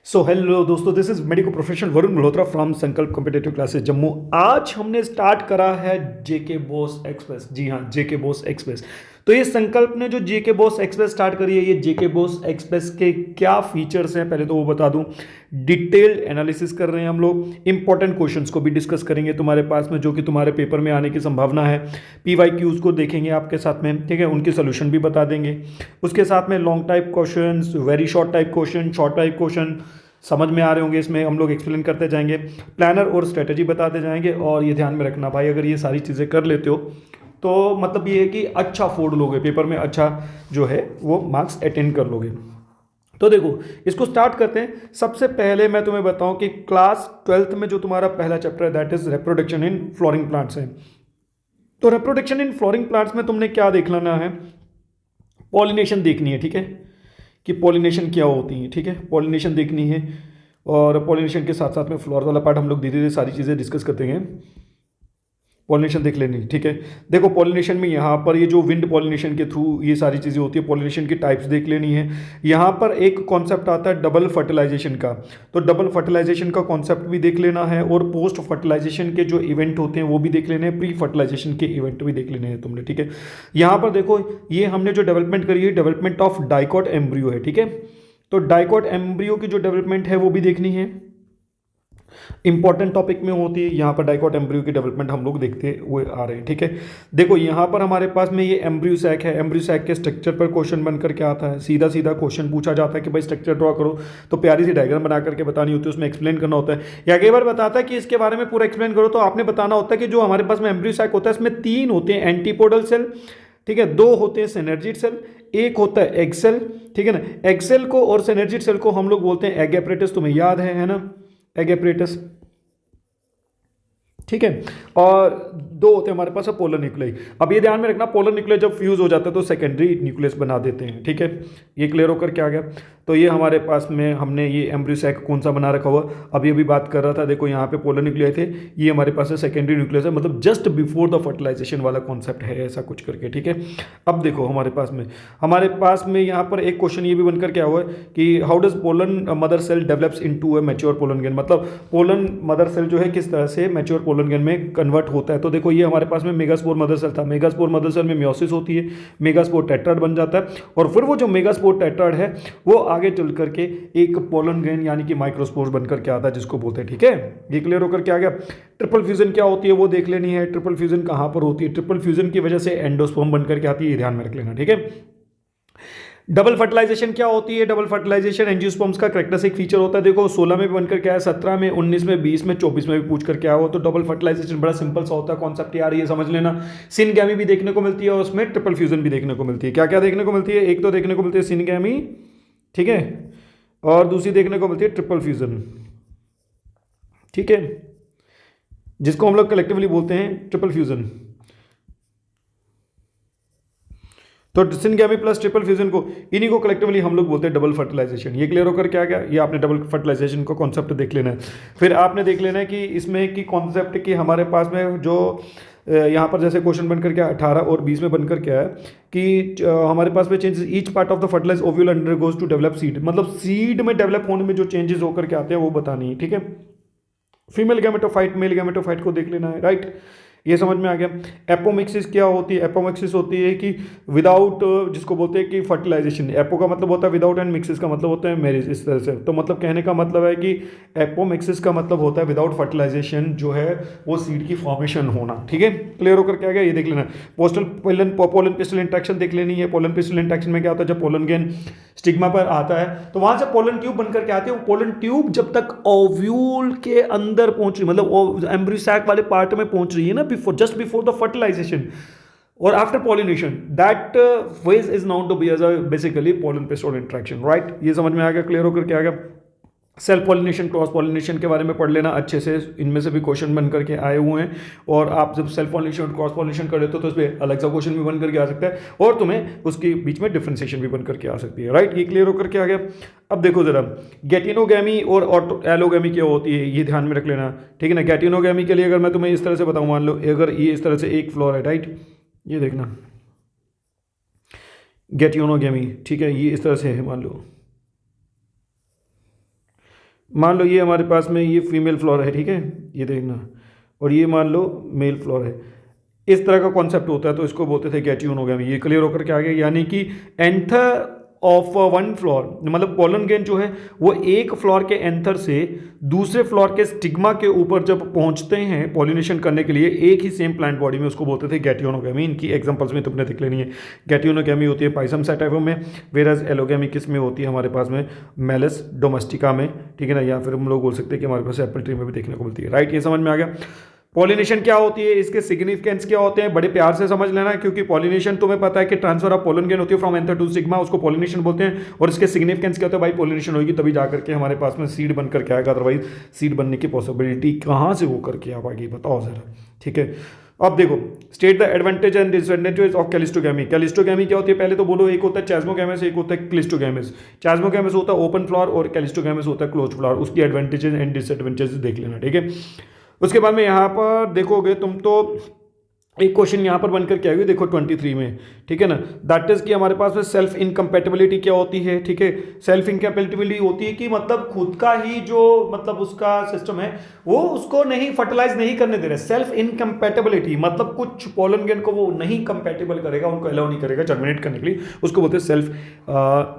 So hello दोस्तों, this is medico professional Varun Malhotra from संकल्प competitive classes Jammu. आज हमने स्टार्ट करा है जेके बॉस एक्सप्रेस। जी हाँ, जेके बॉस एक्सप्रेस। तो ये संकल्प ने जो जेके बॉस एक्सप्रेस स्टार्ट करी है, ये जेके बॉस एक्सप्रेस के क्या फीचर्स हैं पहले तो वो बता दूं। डिटेल्ड एनालिसिस कर रहे हैं हम लोग। इंपॉर्टेंट क्वेश्चंस को भी डिस्कस करेंगे तुम्हारे पास में, जो कि तुम्हारे पेपर में आने की संभावना है। पीवाई क्यूज को देखेंगे आपके साथ में, ठीक है, उनके सोल्यूशन भी बता देंगे। उसके साथ में long type question, very short type question, short type question समझ में आ रहे होंगे, इसमें हम लोग एक्सप्लेन करते जाएंगे। प्लानर और स्ट्रेटजी बताते जाएंगे। और ये ध्यान में रखना भाई, अगर ये सारी चीज़ें कर लेते हो तो मतलब ये है कि अच्छा फोड़ लोगे पेपर में, अच्छा जो है वो मार्क्स अटेंड कर लोगे। तो देखो, इसको स्टार्ट करते हैं। सबसे पहले मैं तुम्हें बताऊं कि क्लास 12th में जो तुम्हारा पहला चैप्टर है that is reproduction in flooring plants है। तो रिप्रोडक्शन इन फ्लोरिंग प्लांट्स में तुमने क्या देख लेना है, पॉलिनेशन देखनी है, ठीक है, कि पॉलिनेशन क्या होती है, ठीक है, पॉलिनेशन देखनी है। और पॉलिनेशन के साथ साथ में फ्लोर वाला पार्ट हम लोग धीरे धीरे सारी चीज़ें डिस्कस करते हैं। पॉलिनेशन देख लेनी, ठीक है। देखो पॉलिनेशन में यहाँ पर ये जो विंड पॉलिनेशन के थ्रू ये सारी चीज़ें होती है, पॉलिनेशन की टाइप्स देख लेनी है। यहाँ पर एक कॉन्सेप्ट आता है डबल फर्टिलाइजेशन का, तो डबल फर्टिलाइजेशन का कॉन्सेप्ट भी देख लेना है। और पोस्ट फर्टिलाइजेशन के जो इवेंट होते हैं वो भी देख लेने हैं, प्री फर्टिलाइजेशन के इवेंट भी देख लेने हैं तुमने, ठीक है। यहाँ पर देखो, ये हमने जो डेवलपमेंट करी है, डेवलपमेंट ऑफ डाइकॉट एम्ब्रियो है, ठीक है। तो डाइकॉट एम्ब्रियो की जो डेवलपमेंट है वो भी देखनी है, इंपॉर्टेंट टॉपिक में होती है। यहाँ पर डाइकॉट एम्ब्रियो की डेवलपमेंट हम लोग देखते हुए आ रहे हैं, ठीक है। देखो यहाँ पर हमारे पास में ये एम्ब्रियो सैक है। एम्ब्रियो सैक के स्ट्रक्चर पर क्वेश्चन बनकर के आता है, सीधा सीधा क्वेश्चन पूछा जाता है कि भाई स्ट्रक्चर ड्रॉ करो, तो प्यारी सी डायग्राम बना करके बतानी होती है, उसमें एक्सप्लेन करना होता है। या कई बार बताता है कि इसके बारे में पूरा एक्सप्लेन करो, तो आपने बताना होता है कि जो हमारे पास में एम्ब्रियो सैक होता है इसमें 3 होते हैं एंटीपोडल सेल, ठीक है, 2 होते हैं सिनर्जिड सेल, एक होता है एग सेल, ठीक है ना। एग सेल को और सिनर्जिड सेल को हम लोग बोलते हैं एग एपरेटस, तुम्हें याद है ना, एग एपरेटस, ठीक है। और 2 होते हैं हमारे पास पोलर न्यूक्लियाई। अब ये ध्यान में रखना, पोलर न्यूक्लियाई जब फ्यूज हो जाता है तो सेकेंडरी न्यूक्लियस बना देते हैं, ठीक है। ये क्लियर होकर क्या आ गया। तो ये हमारे पास में हमने ये एम्ब्रियो सैक कौन सा बना रखा हुआ, अभी अभी बात कर रहा था। देखो यहाँ पे पोलर न्यूक्लियाई थे, ये हमारे पास सेकेंडरी न्यूक्लियस है, मतलब जस्ट बिफोर द फर्टिलाइजेशन वाला कॉन्सेप्ट है, ऐसा कुछ करके, ठीक है। अब देखो हमारे पास में यहाँ पर एक क्वेश्चन ये भी बनकर क्या हुआ है कि how does pollen mother cell develops into a mature pollen grain, मतलब पोलन मदर सेल जो है किस तरह से मैच्योर पोलन ग्रेन में कन्वर्ट होता है। तो देखो ये हमारे पास में मेगास्पोर मदर सेल था। मेगास्पोर मदर सेल में मियोसिस होती है, मेगास्पोर टेट्राड बन जाता है, और फिर वो जो मेगास्पोर टेट्राड है वो आगे चल करके एक पोलन ग्रेन यानी कि माइक्रोस्पोर बनकर के आता है, जिसको बोलते हैं, ठीक है। ये क्लियर होकर क्या आ गया। ट्रिपल फ्यूजन क्या होती है वो देख लेनी है। ट्रिपल फ्यूजन कहां पर होती है, ट्रिपल फ्यूजन की वजह से एंडोस्पर्म बनकर के आती है, ये ध्यान में रख लेना, ठीक है। डबल फर्टिलाइजेशन क्या होती है, डबल फर्टिलाइजेशन एंजियोस्पर्म्स का कैरेक्टरिस्टिक फीचर होता है। देखो 16 में बनकर क्या है, 17 में, 19 में, 20 में, 24 में भी पूछ कर क्या हो। तो डबल फर्टिलाइजेशन बड़ा सिंपल सा होता है कॉन्सेप्ट, यार ये समझ लेना। सिनगैमी भी देखने को मिलती है और उसमें ट्रिपल फ्यूजन भी देखने को मिलती है। क्या क्या देखने को मिलती है, एक तो देखने को मिलती है सिनगैमी, ठीक है, और दूसरी देखने को मिलती है ट्रिपल फ्यूजन, ठीक है, जिसको हम लोग कलेक्टिवली बोलते हैं ट्रिपल फ्यूजन। तो सिनगैमी प्लस ट्रिपल फ्यूजन को, इन्हीं को कलेक्टिवली हम लोग बोलते हैं डबल फर्टिलाइजेशन। ये क्लियर होकर क्या गया, ये आपने डबल फर्टिलाइजेशन को कॉन्सेप्ट देख लेना है। फिर आपने देख लेना है कि इसमें की कॉन्सेप्ट की हमारे पास में जो यहाँ पर जैसे क्वेश्चन बनकर क्या 18 और 20 में बनकर क्या है कि हमारे पास में changes each part of the fertilize ovule undergoes to develop seed, मतलब सीड में डेवलप होने में जो चेंजेस होकर के आते हैं वो बतानी है, ठीक है। फीमेल गैमेटोफाइट मेल गैमेटोफाइट को देख लेना है, राइट। ये समझ में आ गया। एपोमिक्सिस क्या होती है, एपोमिक्सिस होती है कि विदाउट, जिसको बोलते हैं कि फर्टिलाइजेशन, एपो का मतलब होता है विदाउट एंड मिक्सिस का मतलब होता है मैरिज, इस तरह से। तो मतलब कहने का मतलब है कि एपोमिक्सिस का मतलब होता है विदाउट फर्टिलाइजेशन जो है वो सीड की फॉर्मेशन होना, ठीक है। क्लियर होकर क्या गया, ये देख लेना। पोस्टल पोलन पिस्टल इंट्रैक्शन देख लेनी है। पोलन पिस्टल इंट्रैक्शन में क्या होता है, जब पोलन गेन स्टिग्मा पर आता है तो वहां से पोलन ट्यूब बनकर के आती है। वो पोलन ट्यूब जब तक ओव्यूल के अंदर पहुंच रही, मतलब एम्ब्रियो सैक वाले पार्ट में पहुंच रही है ना, before, just before the fertilisation और after pollination, that phase is known to be as basically pollen pistil interaction, right. ये समझ में आ गया, क्लियर होकर क्या आ गया। सेल्फ पॉलिनेशन, क्रॉस पॉलिनेशन के बारे में पढ़ लेना अच्छे से, इनमें से भी क्वेश्चन बन करके आए हुए हैं। और आप जब सेल्फ पॉलिनेशन और क्रॉस पॉलिनेशन कर लेते हो तो इस पर अलग सा क्वेश्चन भी बन करके आ सकता है, और तुम्हें उसके बीच में डिफ्रेंसिएशन भी बन करके आ सकती है, राइट। ये क्लियर होकर के आ गया। अब देखो जरा, गैटिनोगैमी और एलोगैमी क्या होती है ये ध्यान में रख लेना, ठीक है ना। गैटिनोगैमी के लिए अगर मैं तुम्हें इस तरह से बताऊँ, मान लो अगर ये इस तरह से एक फ्लोर है, राइट, ये देखना गैटिनोगैमी, ठीक है, ये इस तरह से है मान लो, मान लो ये हमारे पास में ये फीमेल फ्लोर है, ठीक है, ये देखना, और ये मान लो मेल फ्लोर है। इस तरह का कॉन्सेप्ट होता है, तो इसको बोलते थे गैटियोनोगामी। ये क्लियर होकर के आ गया, यानी कि एंथर ऑफ वन फ्लोर, मतलब पोलन ग्रेन जो है वो एक फ्लोर के एंथर से दूसरे फ्लोर के स्टिग्मा के ऊपर जब पहुंचते हैं पॉलिनेशन करने के लिए एक ही सेम प्लांट बॉडी में, उसको बोलते थे गैटियोनोगामी। इनकी एग्जांपल्स में तुमने देख लेनी है। गैटियोनोगामी होती है पाइसम सैटाइवम में, वेराज एलोगामी किस में होती है हमारे पास में, मेलस डोमेस्टिका में, ठीक है ना, या फिर हम लोग बोल सकते हैं कि हमारे पास एप्पल ट्री में भी देखने को मिलती है, राइट। ये समझ में आ गया। पॉलिनेशन क्या होती है, इसके सिग्निफिकेंस क्या होते हैं, बड़े प्यार से समझ लेना, क्योंकि पॉलिनेशन तुम्हें पता है कि ट्रांसफर ऑफ पोलन ग्रेन होती है फ्रॉम एंथर टू स्टिग्मा, उसको पॉलिनेशन बोलते हैं। और इसके सिग्निफिकेंस क्या होता है, भाई पॉलिनेशन होगी तभी जाकर के हमारे पास में सीड बन करके आएगा, अदरवाइज सीड बनने की पॉसिबिलिटी कहाँ से वो करके आ पाएगी, बताओ जरा, ठीक है। अब देखो, state the advantage and disadvantage of cleistogamy. Cleistogamy क्या होती है, पहले तो बोलो, एक होता है चैस्मोगैमस, एक होता है क्लिस्टोगैमस। चैस्मोगैमस होता है ओपन फ्लावर और कैलिस्टोगैमस होता है क्लोज फ्लावर। उसकी एडवांटेजेस एंड डिसएडवांटेजेस देख लेना, ठीक है। उसके बाद में यहाँ पर देखोगे तुम तो एक क्वेश्चन यहाँ पर बनकर क्या हुई, देखो 23 में, ठीक है ना, दैट इज कि हमारे पास में सेल्फ इनकम्पैटिबिलिटी क्या होती है, ठीक है। सेल्फ इनकम्पैटिबिलिटी होती है कि मतलब खुद का ही जो मतलब उसका सिस्टम है वो उसको नहीं फर्टिलाइज नहीं करने दे रहे। सेल्फ इनकम्पैटिबिलिटी मतलब कुछ पोलन ग्रेन को वो नहीं कंपैटिबल करेगा, उनको अलाउ नहीं करेगा जर्मिनेट करने के लिए, उसको बोलते हैं सेल्फ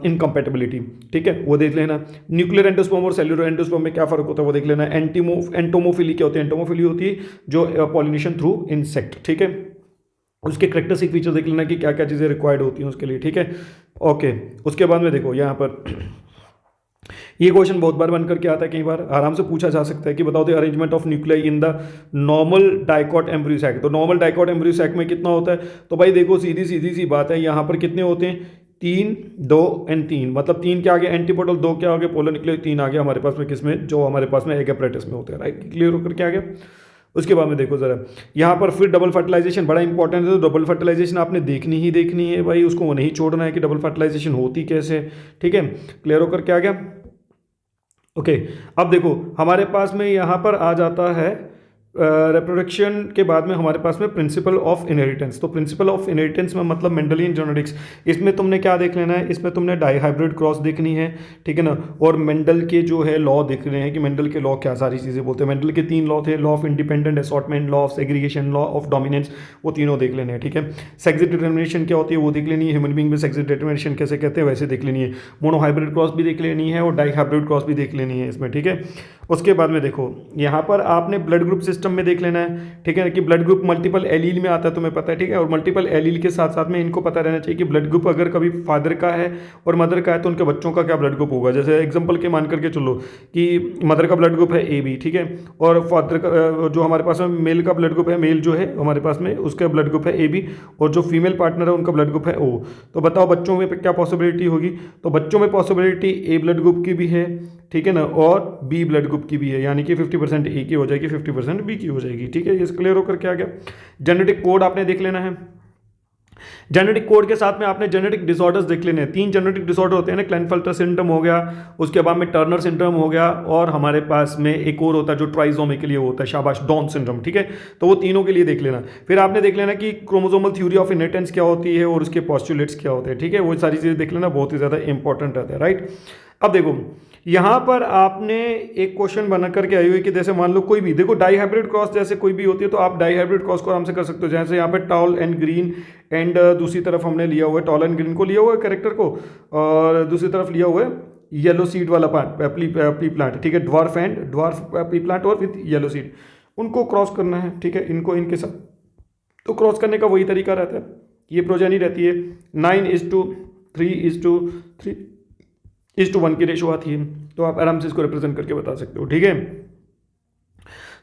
इनकम्पैटिबिलिटी, ठीक है, वो देख लेना। न्यूक्लियर एंडोस्पर्म और सेल्यूलर एंडोस्पर्म में क्या फर्क होता है वो देख लेना। एंटोमोफिली क्या होती है, एंटोमोफिली होती है जो पॉलिनेशन थ्रू इंसेक्ट, ठीक है। उसके करेक्टरिस्टिक फीचर देख लेना कि क्या क्या चीज़ें रिक्वायर्ड होती हैं उसके लिए, ठीक है, ओके। उसके बाद में देखो यहाँ पर ये क्वेश्चन बहुत बार बनकर के आता है, कई बार आराम से पूछा जा सकता है कि बताओ the arrangement of nuclei in the normal dicot embryo sac. तो नॉर्मल डाइकॉट एम्ब्रियो सैक में कितना होता है, तो भाई देखो सीधी सीधी सी बात है, यहाँ पर कितने होते हैं, 3, 2 एंड 3, मतलब 3 क्या आ गया एंटीपोडल, 2 क्या आ गया पोलर न्यूक्लियाई, 3 आ गया हमारे पास में किसमें, जो हमारे पास में एग अपैरेटस में होते हैं, राइट। क्लियर होकर के आ गया। उसके बाद में देखो जरा यहाँ पर फिर डबल फर्टिलाइजेशन बड़ा इंपॉर्टेंट है, तो डबल फर्टिलाइजेशन आपने देखनी ही देखनी है भाई, उसको वो नहीं छोड़ना है कि डबल फर्टिलाइजेशन होती कैसे, ठीक है। क्लियर होकर के आ गया, ओके। अब देखो हमारे पास में यहाँ पर आ जाता है रिप्रोडक्शन के बाद में हमारे पास में प्रिंसिपल ऑफ इनहेरिटेंस। तो प्रिंसिपल ऑफ इनहेरिटेंस में मतलब मेंडलियन जेनेटिक्स, इसमें तुमने क्या देख लेना है, इसमें तुमने डाईहाइब्रिड क्रॉस देखनी है, ठीक है ना, और मेंडल के जो है लॉ देख रहे हैं कि मेंडल के लॉ क्या सारी चीज़ें बोलते हैं। मेंडल के 3 लॉ थे, law of independent assortment, law of segregation, law of dominance, वो तीनों देख लेने हैं, ठीक है। सेक्स डिटर्मिनेशन क्या होती है वो देख लेनी है, ह्यूमन बीइंग में सेक्स डिटर्मिनेशन कैसे कहते हैं वैसे देख लेनी है, मोनोहाइब्रिड क्रॉस भी देख लेनी है और डाईहाइब्रिड क्रॉस भी देख लेनी है इसमें, ठीक है। उसके बाद में देखो यहाँ पर आपने ब्लड ग्रुप सिस्टम में देख लेना है, ठीक है, कि ब्लड ग्रुप मल्टीपल एलील में आता है तुम्हें पता है, ठीक है। और मल्टीपल एलील के साथ साथ में इनको पता रहना चाहिए कि ब्लड ग्रुप अगर कभी फादर का है और मदर का है तो उनके बच्चों का क्या ब्लड ग्रुप होगा। जैसे एग्जांपल के मान करके चलो कि मदर का ब्लड ग्रुप है AB, ठीक है, और फादर का जो हमारे पास में मेल का ब्लड ग्रुप है, मेल जो है हमारे पास में उसका ब्लड ग्रुप है AB, और जो फीमेल पार्टनर है उनका ब्लड ग्रुप है O। तो बताओ बच्चों में क्या पॉसिबिलिटी होगी, तो बच्चों में पॉसिबिलिटी A ब्लड ग्रुप की भी है, ठीक है ना, और B ब्लड ग्रुप की भी है, यानी कि 50% A की हो जाएगी, 50% B की हो जाएगी, ठीक है। ये क्लियर होकर के आ गया। जेनेटिक कोड आपने देख लेना है। जेनेटिक कोड के साथ में आपने जेनेटिक डिसऑर्डर्स देख लेने हैं। 3 जेनेटिक डिसऑर्डर होते हैं ना, क्लेनफेल्टर सिंड्रोम हो गया, उसके बाद में टर्नर सिंड्रोम हो गया, और हमारे पास में एक और होता है जो ट्राइजोमी के लिए होता है, शाबाश, डाउन सिंड्रोम, ठीक है। तो वो तीनों के लिए देख लेना। फिर आपने देख लेना कि क्रोमोसोमल थ्योरी ऑफ इनहेरिटेंस क्या होती है और उसके पोस्टुलेट्स क्या होते हैं, ठीक है। वो सारी चीज़ें देख लेना, बहुत ही ज़्यादा इंपॉर्टेंट रहता है, राइट। अब देखो यहाँ पर आपने एक क्वेश्चन बना करके आई हुई कि जैसे मान लो कोई भी देखो डाईहाइब्रिड क्रॉस जैसे कोई भी होती है तो आप डाईहाइब्रिड क्रॉस को आराम से कर सकते हो। जैसे यहाँ पे टॉल एंड ग्रीन एंड दूसरी तरफ हमने लिया हुआ है टॉल एंड ग्रीन को लिया हुआ है कैरेक्टर को, और दूसरी तरफ लिया हुआ है येलो सीड वाला पी प्लांट, ठीक है, ड्वार्फ पी प्लांट और विथ येलो सीड, उनको क्रॉस करना है, ठीक है, इनको इनके साथ। तो क्रॉस करने का वही तरीका रहता है, ये प्रोजेनी रहती है 9:3:3:1 की रेशो आती है, तो आप आराम से इसको रिप्रेजेंट करके बता सकते हो, ठीक है।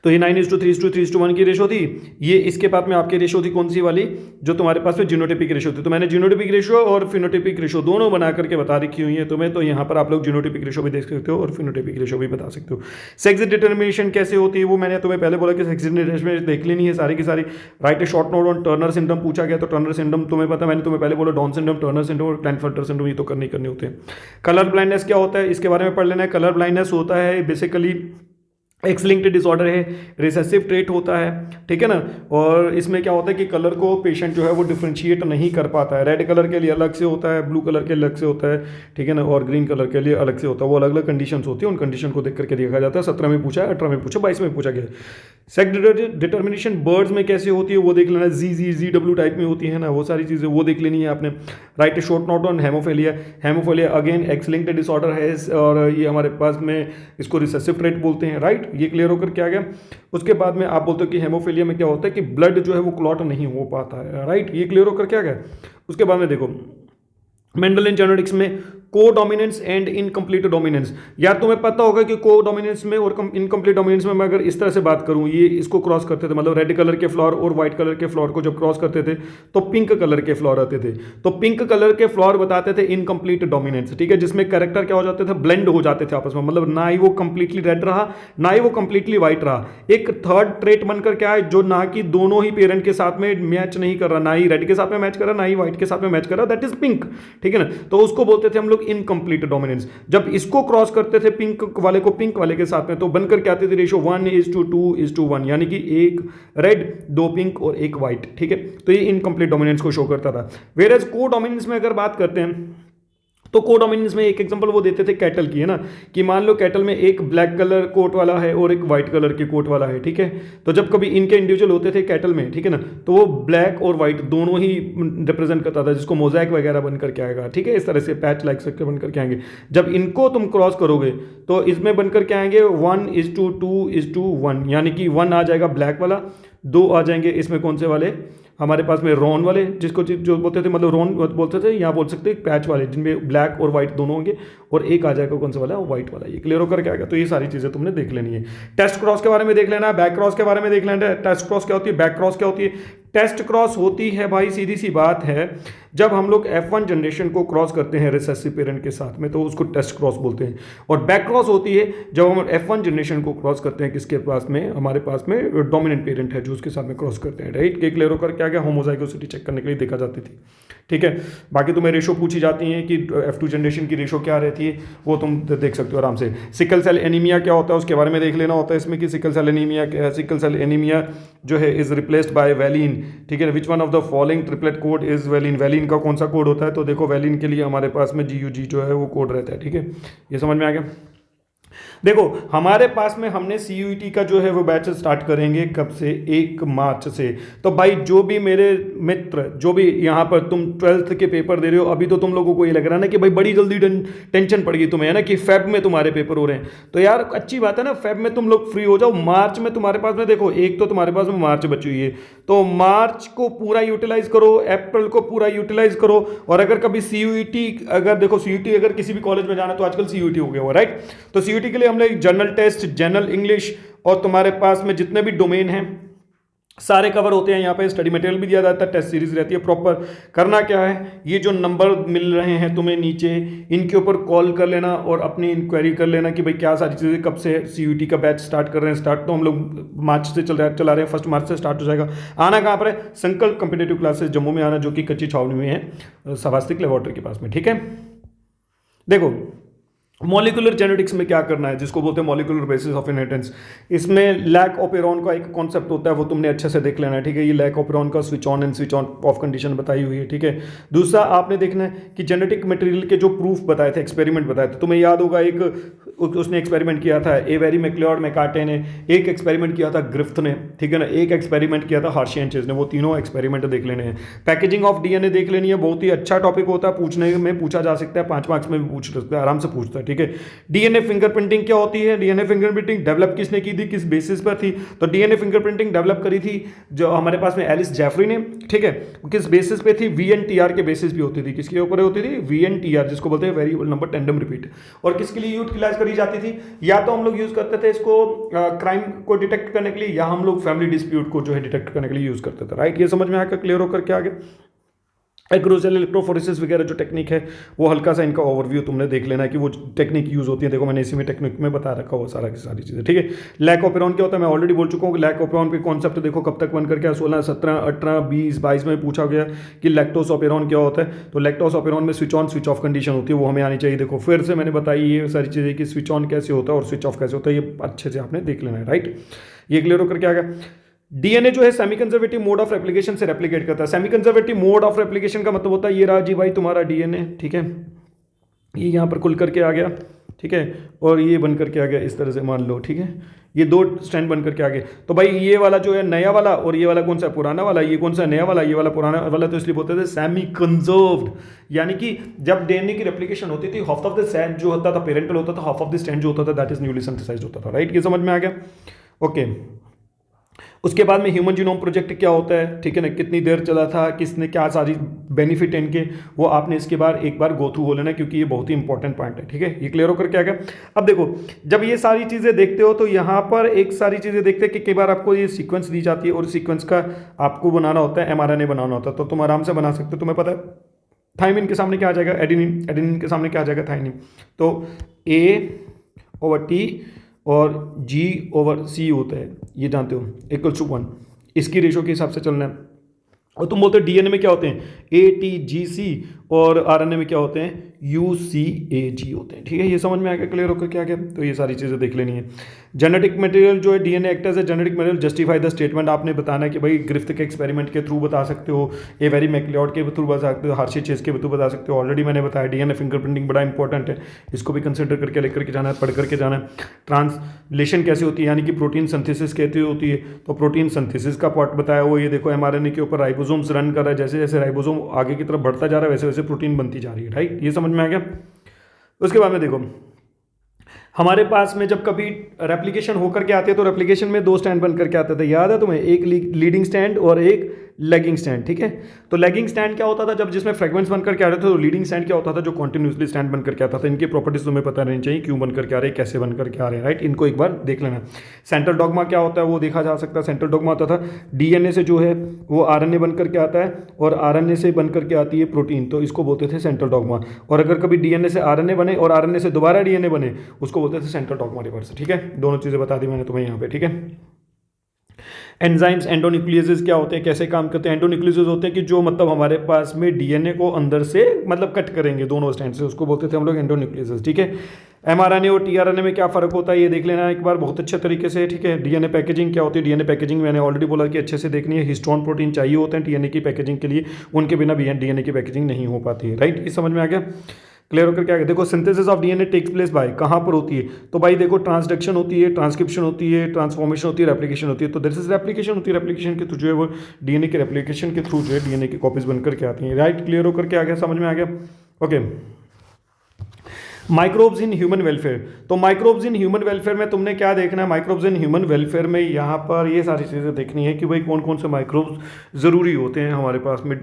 तो ये 9:3:3:1 की रेशो थी। ये इसके बाद में आपकी रेशो थी कौन सी वाली, जो तुम्हारे पास में जीनोटाइपिक रेशो थी। तो मैंने जीनोटाइपिक रेशो और फिनोटाइपिक रेशो दोनों बना करके बता रखी हुई है तुम्हें, तो यहाँ पर आप लोग जीनोटाइपिक रेशो भी देख सकते हो और फिनोटाइपिक रेशो भी बता सकते हो। सेक्स डिटर्मिनेशन कैसे होती है वो मैंने तुम्हें पहले बोला कि सेक्स डिटर्मिनेशन देख लेनी है सारी की सारी। Right A short note on Turner syndrome पूछा गया, तो टर्नर सिंड्रोम तुम्हें पता, मैंने तुम्हें पहले बोला डाउन सिंड्रोम, टर्नर सिंड्रोम और क्लाइनफेल्टर सिंड्रोम, ये तो करने होते हैं। कलर ब्लाइंडनेस क्या होता है इसके बारे में पढ़ लेना है। कलर ब्लाइंडनेस होता है बेसिकली एक्स लिंक्ड डिसऑर्डर है, रिसेसिव ट्रेट होता है, ठीक है ना। और इसमें क्या होता है कि कलर को पेशेंट जो है वो डिफ्रेंशिएट नहीं कर पाता है, रेड कलर के लिए अलग से होता है, ब्लू कलर के अलग से होता है, ठीक है ना, और ग्रीन कलर के लिए अलग से होता है। वो अलग अलग कंडीशंस होती है, उन कंडीशन को देख करके देखा जाता है। 17 में पूछा है, 18 में पूछा, 22 में पूछा गया। सेक्स डिटर्मिनेशन बर्ड्स में कैसे होती है वो देख लेना, जी डब्ल्यू टाइप में होती है ना, वो सारी चीज़ें वो देख लेनी है आपने। Right, short note on haemophilia. Haemophilia again x linked disorder है, और ये हमारे पास में इसको रिसेसिव ट्रेट बोलते हैं। राइट, ये क्लियर होकर के आ गया। उसके बाद में आप बोलते हो कि हेमोफेलिया में क्या होता है कि ब्लड जो है वो क्लॉट नहीं हो पाता है। राइट, ये क्लियर होकर क्या गया। उसके बाद में देखो मेंडल जेनेटिक्स में को डोमिनेंस एंड इनकम्प्लीट डोमिनेंस। यार तुम्हें पता होगा कि को डोमिनेंस में और इनकम्प्लीट डोमिनेंस में मैं अगर इस तरह से बात करूं, ये इसको क्रॉस करते थे, मतलब रेड कलर के फ्लावर और व्हाइट कलर के फ्लावर को जब क्रॉस करते थे तो पिंक कलर के फ्लावर आते थे। तो पिंक कलर के फ्लावर बताते थे इनकम्प्लीट डोमिनेंस, ठीक है, जिसमें कैरेक्टर क्या हो जाते थे, ब्लेंड हो जाते थे आपस में, मतलब ना ही वो कंप्लीटली रेड रहा ना ही वो कंप्लीटली व्हाइट रहा। एक थर्ड ट्रेट बनकर क्या है, जो ना कि दोनों ही पेरेंट के साथ में मैच नहीं कर रहा, ना ही रेड के साथ में मैच कर रहा ना ही व्हाइट के साथ में मैच कर रहा, दैट इज पिंक, ठीक है ना। तो उसको बोलते थे हम लोग इनकम्प्लीट डोमिनेंस। जब इसको क्रॉस करते थे पिंक वाले को पिंक वाले के साथ में, तो बनकर क्या आती थी रेशियो 1:2:1, यानी कि एक रेड, दो पिंक और एक व्हाइट, ठीक है। तो ये इनकम्प्लीट डोमिनेंस को शो करता था। वेयर एज को डोमिनेंस में अगर बात करते हैं तो को डोमिनेंस में एक एग्जांपल वो देते थे कैटल की, है ना, कि मान लो कैटल में एक ब्लैक कलर कोट वाला है और एक व्हाइट कलर की कोट वाला है, ठीक है। तो जब कभी इनके इंडिविजुअल होते थे कैटल में, ठीक है ना, तो वो ब्लैक और व्हाइट दोनों ही रिप्रेजेंट करता था, जिसको मोजैक वगैरह बन करके आएगा, ठीक है, इस तरह से पैच लाइक सकते बन करके आएंगे। जब इनको तुम क्रॉस करोगे तो इसमें बनकर के आएंगे 1:2:1, यानी कि 1 आ जाएगा ब्लैक वाला, 2 आ जाएंगे इसमें कौन से वाले, हमारे पास में रॉन वाले, जिसको जो बोलते थे, मतलब रॉन बोलते थे, यहाँ बोल सकते हैं पैच वाले, जिनमें ब्लैक और व्हाइट दोनों होंगे, और एक आ जाएगा कौन सा वाला, व्हाइट वाला। ये क्लियर होकर क्या आएगा। तो ये सारी चीज़ें तुमने देख लेनी है। टेस्ट क्रॉस के बारे में देख लेना है, बैक क्रॉस के बारे में देख लेना है। टेस्ट क्रॉस क्या होती है, बैक क्रॉस क्या होती है। टेस्ट क्रॉस होती है भाई, सीधी सी बात है, जब हम लोग F1 जनरेशन को क्रॉस करते हैं रिसेसिव पेरेंट के साथ में, तो उसको टेस्ट क्रॉस बोलते हैं। और बैक क्रॉस होती है जब हम F1 जनरेशन को क्रॉस करते हैं किसके पास में, हमारे पास में डोमिनेंट पेरेंट है जो उसके साथ में क्रॉस करते हैं। राइट, के क्लियर होकर क्या गया, होमोजाइगोसिटी चेक करने के लिए देखा जाती थी, ठीक है। बाकी तुम्हें रेशो पूछी जाती है कि F2 जनरेशन की रेशो क्या रहती है, वो तुम देख सकते हो आराम से। सिकल सेल एनीमिया क्या होता है उसके बारे में देख लेना होता है इसमें, कि सिकल सेल एनीमिया क्या है। सिकल सेल एनीमिया जो है इज रिप्लेस्ड बाय वैलिन, ठीक है। Which one of the following triplet code is valine. Valine का कौन सा कोड होता है, तो देखो वैलिन के लिए हमारे पास में GUG जो है वो कोड रहता है, ठीक है। ये समझ में आ गया। देखो हमारे पास में हमने CUET का जो है वो बैच स्टार्ट करेंगे कब से, 1 मार्च से। तो भाई जो भी मेरे मित्र, जो भी यहाँ पर तुम 12th के पेपर दे रहे हो, अभी तो तुम लोगों को ये लग रहा है ना कि भाई बड़ी जल्दी टेंशन पड़ गई तुम्हें, है ना, कि फेब में तुम्हारे पेपर हो रहे हैं। तो यार अच्छी बात है ना, फेब में तुम लोग फ्री हो जाओ, मार्च में तुम्हारे पास में देखो, एक तो तुम्हारे पास में मार्च बची हुई है, तो मार्च को पूरा यूटिलाइज करो, अप्रैल को पूरा यूटिलाइज करो। और अगर कभी CUET, अगर देखो CUET अगर किसी भी कॉलेज में जाना तो आजकल CUET हो गया हुआ, राइट। तो CUET के लिए हमने जनरल टेस्ट, जनरल इंग्लिश, और तुम्हारे पास में जितने भी डोमेन हैं सारे कवर होते हैं। यहाँ पे स्टडी मटेरियल भी दिया जाता है, टेस्ट सीरीज रहती है प्रॉपर। करना क्या है, ये जो नंबर मिल रहे हैं तुम्हें नीचे, इनके ऊपर कॉल कर लेना और अपनी इंक्वायरी कर लेना कि भाई क्या सारी चीज़ें, कब से CUET का बैच स्टार्ट कर रहे हैं। स्टार्ट तो हम लोग मार्च से चला रहे हैं, 1 मार्च से स्टार्ट हो जाएगा। आना कहाँ पर है, संकल्प कॉम्पिटिटिव क्लासेस जम्मू में आना, जो कि कच्ची छावनी में है, सवास्तिक लेबोरेटरी के पास में, ठीक है। देखो मॉलिक्यूलर जेनेटिक्स में क्या करना है, जिसको बोलते हैं मॉलिक्यूलर बेसिस ऑफ इनहेरिटेंस, इसमें लैक ऑपेरॉन का एक कॉन्सेप्ट होता है, वो तुमने अच्छे से देख लेना है, ठीक है। ये लैक ऑपेरॉन का switch on and switch on off condition बताई हुई है, ठीक है। दूसरा आपने देखना है कि जेनेटिक मटेरियल के जो प्रूफ बताए थे, एक्सपेरिमेंट बताए थे, तुम्हें याद होगा एक उसने एक्सपेरिमेंट किया था एवेरी मैक्लियोड मैकार्टे ने, एक एक्सपेरिमेंट किया था ग्रिफ्थ ने, ठीक है ना, एक एक्सपेरिमेंट किया था हार्शियनचेज ने। वो तीनों एक्सपेरिमेंट देख लेने हैं। पैकेजिंग ऑफ DNA देख लेनी है, बहुत ही अच्छा टॉपिक होता है, पूछने में पूछा जा सकता है, 5 मार्क्स में भी पूछ सकता है, आराम से पूछता है, ठीक है। DNA फिंगरप्रिंटिंग क्या होती है, DNA फिंगरप्रिंटिंग डेवलप किसने की थी, किस बेसिस पर थी, तो DNA फिंगरप्रिंटिंग डेवलप करी थी जो हमारे पास में एलिस जेफरी ने, ठीक है। किस बेसिस पे थी, VNTR के बेसिस भी होती थी, किसके ऊपर होती थी, VNTR, जिसको बोलते हैं वेरिएबल नंबर टेंडम रिपीट। और किसके लिए यूटिलाइज करी जाती थी, या तो हम लोग यूज करते थे इसको क्राइम को डिटेक्ट करने के लिए, या हम लोग फैमिली डिस्प्यूट को जो है डिटेक्ट करने के लिए यूज करते थे, राइट। ये समझ में आकर क्लियर होकर के आगे। एक्रोसेल इलेक्ट्रोफोरेसिस वगैरह जो टेक्निक है वो हल्का सा इनका ओवरव्यू तुमने देख लेना है कि वो टेक्निक यूज़ होती है। देखो मैंने इसी में टेक्निक में बता रखा हुआ सारा की सारी चीज़ें, ठीक है। लैक ऑपेरॉन क्या होता है मैं ऑलरेडी बोल चुका हूँ कि लैक ऑपेरॉन के कॉन्सेप्ट देखो कब तक बन करके 16, 17, 18, 20, 22 में पूछा गया कि लैक्टोस ऑपेरॉन क्या होता है। तो लैक्टोस ऑपेरॉन में switch on switch off condition होती है, वो हमें आनी चाहिए। देखो फिर से मैंने बताई ये सारी चीज़ें कि स्विच ऑन कैसे होता है और स्विच ऑफ कैसे होता है, ये अच्छे से आपने देख लेना है, राइट। ये क्लियर होकर क्या आ गया। डीएनए जो है semi conservative mode of replication से रेप्लिकेट करता है। Semi conservative mode of replication का मतलब होता है ये रहा जी भाई तुम्हारा डीएनए, ठीक है, ये यहाँ पर खुल करके आ गया, ठीक है, और ये बन करके आ गया इस तरह से मान लो, ठीक है, ये दो स्टैंड बन करके आ गए। तो भाई ये वाला जो है नया वाला और ये वाला कौन सा पुराना वाला, ये कौन सा नया वाला, ये वाला पुराना वाला, तो इसलिए बोलते थे सेमी कंजर्व्ड। यानी कि जब डीएनए की रेप्लिकेशन होती थी हाफ ऑफ द स्टैंड जो होता था पेरेंटल होता था, हाफ ऑफ द स्टैंड जो होता था दैट इज न्यूली सिंथेसाइज्ड होता था, राइट। ये समझ में आ गया, ओके। उसके बाद में ह्यूमन जीनोम प्रोजेक्ट क्या होता है, ठीक है ना, कितनी देर चला था, किसने क्या सारी बेनिफिट इनके, वो आपने इसके बाद एक बार गो थ्रू हो लेना क्योंकि ये बहुत ही इंपॉर्टेंट पॉइंट है, ठीक है। ये क्लियर होकर क्या गया। अब देखो जब ये सारी चीज़ें देखते हो तो यहाँ पर एक सारी चीज़ें देखते हैं कि कई बार आपको ये सीक्वेंस दी जाती है और सीक्वेंस का आपको बनाना होता है, एमआरएनए बनाना होता है, तो तुम आराम से बना सकते हो। तुम्हें पता है थाइमिन के सामने क्या आ जाएगा, एडेनिन, एडेनिन के सामने क्या आ जाएगा, थाइमिन। तो A/T और G/C होता है, ये जानते हो, इक्वल्स टू 1, इसकी रेशो के हिसाब से चलना है। और तुम बोलते हो डीएनए में क्या होते हैं, ATGC, और आरएनए में क्या होते हैं, UCAG होते हैं, ठीक है। ये समझ में आ गया, क्लियर होकर क्या गया। तो ये सारी चीज़ें देख लेनी है। जेनेटिक मटेरियल जो है DNA act as a genetic material justify the statement, आपने बताना है कि भाई ग्रिफ्थ के एक्सपेरिमेंट के थ्रू बता सकते हो, एवेरी मैकलियोड के थ्रू बता सकते हो, हार्शी चेस के थ्रू बता सकते हो। ऑलरेडी मैंने बताया डीएनए फिंगरप्रिंटिंग बड़ा इंपॉर्टेंट है, इसको भी कंसिडर करके लेकर के जाना है, पढ़ करके जाना है। ट्रांसलेशन कैसे होती है, यानी कि प्रोटीन सिंथेसिस कैसे होती है, तो प्रोटीन सिंथेसिस का पार्ट बताया वो, ये देखो एमआरएनए के ऊपर राइबोसोम्स रन कर रहा है, जैसे जैसे राइबोसोम आगे की तरफ बढ़ता जा रहा है वैसे वैसे प्रोटीन बनती जा रही है, राइट। ये समझ में आ गया। उसके बाद में देखो हमारे पास में जब कभी रेप्लिकेशन होकर के आते हैं तो रेप्लिकेशन में दो स्टैंड बन करके आते थे, याद है तुम्हें, एक लीडिंग स्टैंड और एक लेगिंग स्टैंड, ठीक है। तो लेगिंग स्टैंड क्या होता था, जब जिसमें फ्रेगमेंट्स बनकर के आ रहे थे, तो लीडिंग स्टैंड क्या होता था, जो कॉन्टिन्यूसली स्टैंड बनकर के आता था। इनकी प्रॉपर्टीज तुम्हें पता रहनी चाहिए, क्यों बनकर के आ रहे हैं, कैसे बनकर के आ रहे हैं, राइट। इनको एक बार देख लेना। सेंट्रल डॉगमा क्या होता है वो देखा जा सकता है। सेंट्रल डॉगमा होता था डीएनए से जो है वो आरएनए बनकर के आता है और आरएनए से बनकर के आती है प्रोटीन, तो इसको बोलते थे सेंट्रल डॉगमा। और अगर कभी डीएनए से आरएनए बने और आरएनए से दोबारा डीएनए बने, उसको बोलते थे सेंट्रल डॉगमा रिवर्स, ठीक है। दोनों चीज़ें बता दी मैंने तुम्हें यहाँ पे, ठीक है। एंजाइम्स एंडोन्यूक्लियसेस क्या होते हैं, कैसे काम करते हैं। एंडोन्यूक्लियसेस होते हैं कि जो मतलब हमारे पास में डीएनए को अंदर से मतलब कट करेंगे दोनों स्टैंड से, उसको बोलते थे हम लोग एंडोन्यूक्लियसेस, ठीक है। एमआरएनए और टीआरएनए में क्या फर्क होता है ये देख लेना एक बार बहुत अच्छे तरीके से, ठीक है। डीएनए पैकेजिंग क्या होती है, डीएनए पैकेजिंग मैंने ऑलरेडी बोला कि अच्छे से देखनी है। हिस्टोन प्रोटीन चाहिए होते हैं डीएनए की पैकेजिंग के लिए, उनके बिना भी डीएनए की पैकेजिंग नहीं हो पाती है, राइट। ये समझ में आ गया, क्लियर होकर क्या। देखो synthesis of DNA takes place by, कहाँ पर होती है, तो भाई देखो ट्रांसडक्शन होती है, ट्रांसक्रिप्शन होती है, ट्रांसफॉर्मेशन होती है, रेप्लिकेशन होती है। तो दिस इज रेप्लिकेशन होती है, रेप्लिकेशन के थ्रू जो है वो डीएनए के रेप्लिकेशन के थ्रू जो है डीएनए की कॉपीज बनकर के आती हैं, राइट। क्लियर होकर के आ गया, समझ में आ गया, okay. Microbes in human welfare, तो माइक्रोब्स इन ह्यूमन वेलफेयर में तुमने क्या देखना है, माइक्रोब्स इन ह्यूमन वेलफेयर में यहाँ पर ये सारी चीज़ें देखनी है कि भाई कौन कौन से माइक्रोब्स ज़रूरी होते हैं हमारे पास में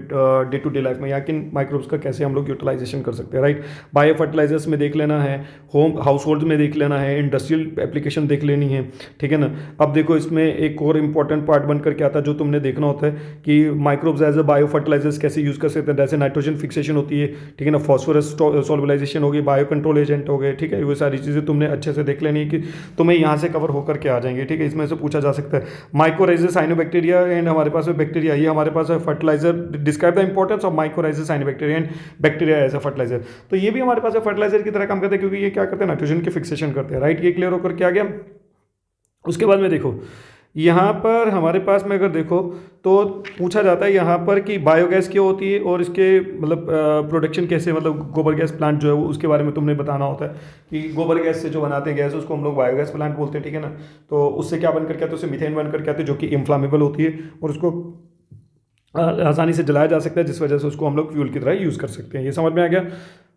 डे टू डे लाइफ में, या किन माइक्रोब्स का कैसे हम लोग यूटिलाइजेशन कर सकते हैं, राइट। बायो फर्टिलाइजर्स में देख लेना है, होम हाउस होल्ड में देख लेना है, इंडस्ट्रियल एप्लीकेशन देख लेनी है, ठीक है ना। अब देखो इसमें एक और इंपॉर्टेंट पार्ट बनकर के आता है जो तुमने देखना होता है कि microbes as a biofertilizers कैसे यूज़ कर सकते हैं। जैसे नाइट्रोजन फिक्सेशन होती है, ठीक है ना, फॉस्फोरस सॉल्युबलाइजेशन होगी, बायो कंट्रोल एजेंट हो गए, ठीक है। वो सारी चीज़ें तुमने अच्छे से देख लेनी है कि तुम्हें यहाँ से कवर होकर के आ जाएंगे, ठीक है। इसमें से पूछा जा सकता है माइकोराइजस साइनोबैक्टीरिया एंड हमारे पास है बैक्टीरिया, ये हमारे पास है fertiliser. Describe the importance of mycorrhizas cyanobacteria and bacteria as a fertiliser, तो ये भी हमारे पास है फर्टिलाइजर की तरह काम करते हैं क्योंकि ये क्या करते हैं, नाइट्रोजन की फिक्सेशन करते हैं, राइट। ये क्लियर होकर के आ गया। उसके बाद में देखो यहाँ पर हमारे पास में अगर देखो तो पूछा जाता है यहाँ पर कि बायोगैस क्या होती है और इसके मतलब प्रोडक्शन कैसे, मतलब गोबर गैस प्लांट जो है वो उसके बारे में तुमने बताना होता है कि गोबर गैस से जो बनाते हैं गैस उसको हम लोग बायोगैस प्लांट बोलते हैं, ठीक है ना। तो उससे क्या बन करके आते हैं, उससे मीथेन बन करके आते हैं जो कि इन्फ्लामेबल होती है और उसको आसानी से जलाया जा सकता है, जिस वजह से उसको हम लोग फ्यूल की तरह यूज़ कर सकते हैं। ये समझ में आ गया।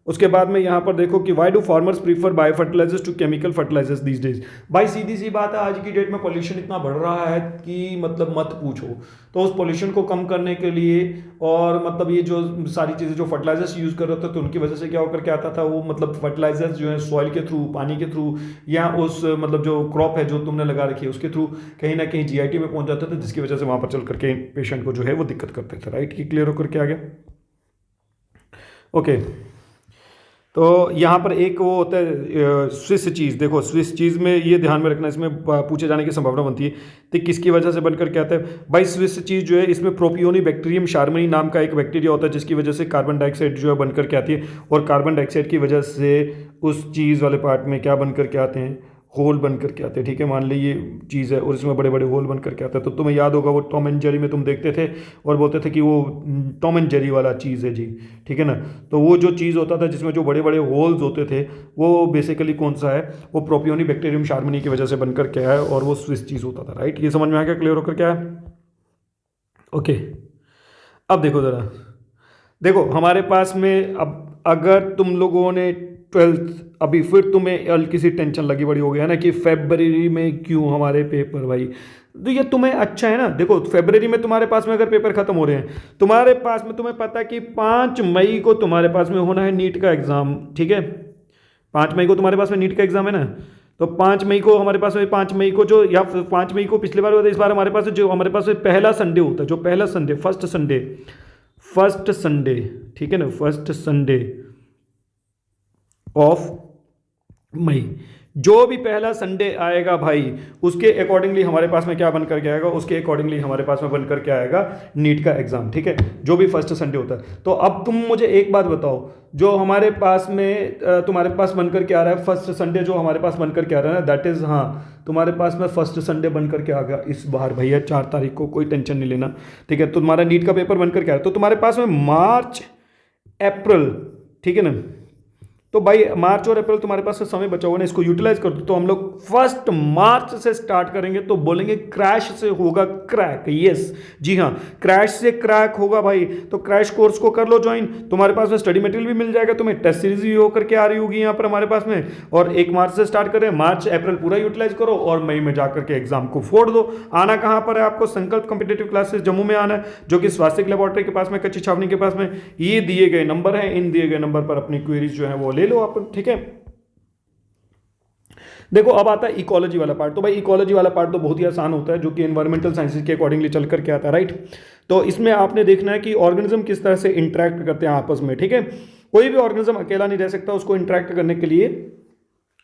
उसके बाद में यहाँ पर देखो कि why do farmers prefer biofertilizers to chemical fertilizers these days. भाई सीधी सी बात है, आज की डेट में पोल्यूशन इतना बढ़ रहा है कि मतलब मत पूछो। तो उस पोल्यूशन को कम करने के लिए और मतलब ये जो सारी चीज़ें जो फर्टिलाइजर्स यूज़ कर रहे थे तो उनकी वजह से क्या होकर के आता था, वो मतलब फर्टिलाइजर्स जो है सॉइल के थ्रू, पानी के थ्रू या उस मतलब जो क्रॉप है जो तुमने लगा रखी है उसके थ्रू कहीं ना कहीं जीआईटी में पहुंच जाते थे, जिसकी वजह से वहाँ पर चल करके पेशेंट को जो है वो दिक्कत करते थे, राइट। ये क्लियर होकर के आ गया। ओके, तो यहाँ पर एक वो होता है स्विस चीज़। देखो स्विस चीज़ में ये ध्यान में रखना, इसमें पूछे जाने की संभावना बनती है। तो किसकी वजह से बनकर क्या आता है भाई? स्विस चीज़ जो है इसमें प्रोपियोनी बैक्टीरियम शार्मनी नाम का एक बैक्टीरिया होता है, जिसकी वजह से कार्बन डाइऑक्साइड जो है बनकर के आती है, और कार्बन डाइऑक्साइड की वजह से उस चीज़ वाले पार्ट में क्या बनकर के आते हैं? होल बन करके आते हैं। ठीक है, मान ली ये चीज़ है और इसमें बड़े बड़े होल बन करके आता है। तो तुम्हें याद होगा वो टॉम एंड जेरी में तुम देखते थे और बोलते थे कि वो टॉम एंड जेरी वाला चीज़ है जी। ठीक है ना, तो वो जो चीज़ होता था जिसमें जो बड़े बड़े होल्स होते थे, वो बेसिकली कौन सा है? वो प्रोपियोनी बैक्टीरियम शार्मनी की वजह से बनकर क्या है, और वो स्विस चीज़ होता था। राइट, ये समझ में आ गया? क्लियर होकर क्या है? ओके, अब देखो ज़रा, देखो हमारे पास में अब अगर तुम लोगों ने ट्वेल्थ, अभी फिर तुम्हें हल्की सी टेंशन लगी बड़ी हो गया ना कि फरवरी में क्यों हमारे पेपर भाई। तो ये तुम्हें अच्छा है ना, देखो फरवरी में तुम्हारे पास में अगर पेपर खत्म हो रहे हैं, तुम्हारे पास में तुम्हें पता है कि 5 मई को तुम्हारे पास में होना है नीट का एग्ज़ाम। ठीक है, 5 मई को तुम्हारे पास में नीट का एग्ज़ाम है ना। तो 5 मई को हमारे पास में, 5 मई को जो, या 5 मई को पिछली बार हुआ था, इस बार हमारे पास जो हमारे पास में पहला संडे होता है, जो पहला संडे, फर्स्ट संडे, ठीक है ना, फर्स्ट संडे ऑफ मई, जो भी पहला संडे आएगा भाई, उसके अकॉर्डिंगली हमारे पास में क्या बन करके आएगा? उसके अकॉर्डिंगली हमारे पास में बन करके आएगा नीट का एग्जाम। ठीक है, जो भी फर्स्ट संडे होता है। तो अब तुम मुझे एक बात बताओ, जो हमारे पास में तुम्हारे पास बनकर के आ रहा है फर्स्ट संडे, जो हमारे पास बनकर के आ रहा है ना, दैट इज, हाँ तुम्हारे पास में फर्स्ट संडे बनकर के आ गया इस बार भैया, 4 तारीख को। कोई टेंशन नहीं लेना, ठीक है। तो तुम्हारा नीट का पेपर बनकर के आ रहा है, तो तुम्हारे पास में मार्च अप्रैल, ठीक है ना, तो भाई मार्च और अप्रैल तुम्हारे पास से समय बचा हुआ ना, इसको यूटिलाइज कर दो। तो हम लोग 1 मार्च से स्टार्ट करेंगे, तो बोलेंगे क्रैश से होगा क्रैक। यस जी हाँ, क्रैश से क्रैक होगा भाई। तो क्रैश कोर्स को कर लो ज्वाइन, तुम्हारे पास में स्टडी मटेरियल भी मिल जाएगा, तुम्हें टेस्ट सीरीज भी होकर के आ रही होगी यहाँ पर हमारे पास में। और 1 मार्च से स्टार्ट करें, मार्च अप्रैल पूरा यूटिलाइज करो और मई में जाकर के एग्जाम को फोड़ दो। आना कहाँ पर है आपको? संकल्प कॉम्पिटिटिव क्लासेस जम्मू में आना है, जो कि स्वास्थ्य लेबोरेटरी के पास में, कच्ची छावनी के पास में। ये दिए गए नंबर है, इन दिए गए नंबर पर अपनी क्वेरीज जो है वो ले लो आप। ठीक है, देखो अब आता है इकोलॉजी वाला पार्ट। तो भाई इकोलॉजी वाला पार्ट तो बहुत ही आसान होता है, जो कि एनवायरमेंटल साइंसेज के अकॉर्डिंगली चल करके आता है। राइट, तो इसमें आपने देखना है कि ऑर्गेनिज्म किस तरह से इंटरेक्ट करते हैं आपस में। ठीक है, कोई भी ऑर्गेनिज्म अकेला नहीं रह सकता, उसको इंटरेक्ट करने के लिए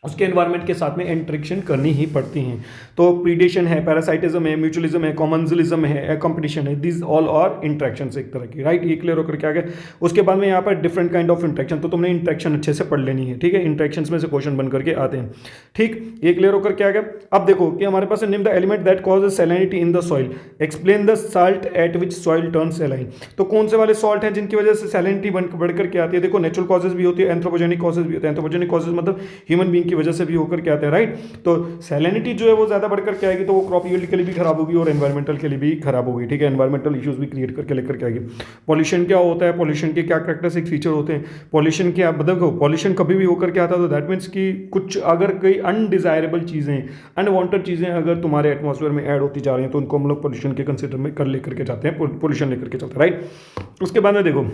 उसके एनवायरनमेंट के साथ में इंटरेक्शन करनी ही पड़ती हैं। तो प्रीडेशन है, पैरासाइटिज्म है, म्यूचुअलिज्म है, कॉमन्सलिज्म है, कंपटीशन है, दिस ऑल आर इंटरेक्शन एक तरह की। राइट, ये क्लियर होकर क्या गया। उसके बाद में यहाँ पर डिफरेंट काइंड ऑफ इंटरेक्शन, तो तुमने इंटरेक्शन अच्छे से पढ़ लेनी है। ठीक है, इंटरेक्शन में से क्वेश्चन बन करके आते हैं। ठीक, ये क्लियर होकर क्या गया। अब देखो कि हमारे पास name the element that causes salinity in the soil, explain the salt at which soil turn saline. तो कौन से वाले सॉल्ट हैं जिनकी वजह से सैलिनिटी बढ़ करके आती है? देखो नेचुरल कॉजेज भी होती है, एंथ्रोपोजेनिक कॉजेज भी होते हैं। एंथ्रोपोजेनिक कॉजेज मतलब ह्यूमन बीइंग की वजह से भी होकर आते हैं। राइट, तो सैलिनिटी जो है वो ज्यादा बढ़कर के आएगी, तो वो क्रॉप यील्ड के लिए भी खराब होगी और एनवायरमेंटल के लिए भी खराब होगी। ठीक है, एनवायरमेंटल इश्यूज भी क्रिएट करके लेकर के आएगी। पॉल्यूशन क्या होता है, पॉल्यूशन के क्या कैरेक्टरिस्टिक फीचर होते हैं, पॉल्यूशन क्या मतलब, पॉल्यूशन कभी भी होकर के आता है तो दैट मीन्स कि कुछ अगर कोई अनडिजायरेबल चीजें, अनवांटेड चीजें अगर तुम्हारे एटमॉस्फेयर में ऐड होती जा रही हैं, तो उनको हम लोग पॉल्यूशन के कंसिडर में कर लेकर के जाते हैं, पॉल्यूशन लेकर के चलते हैं। राइट, उसके बाद में देखो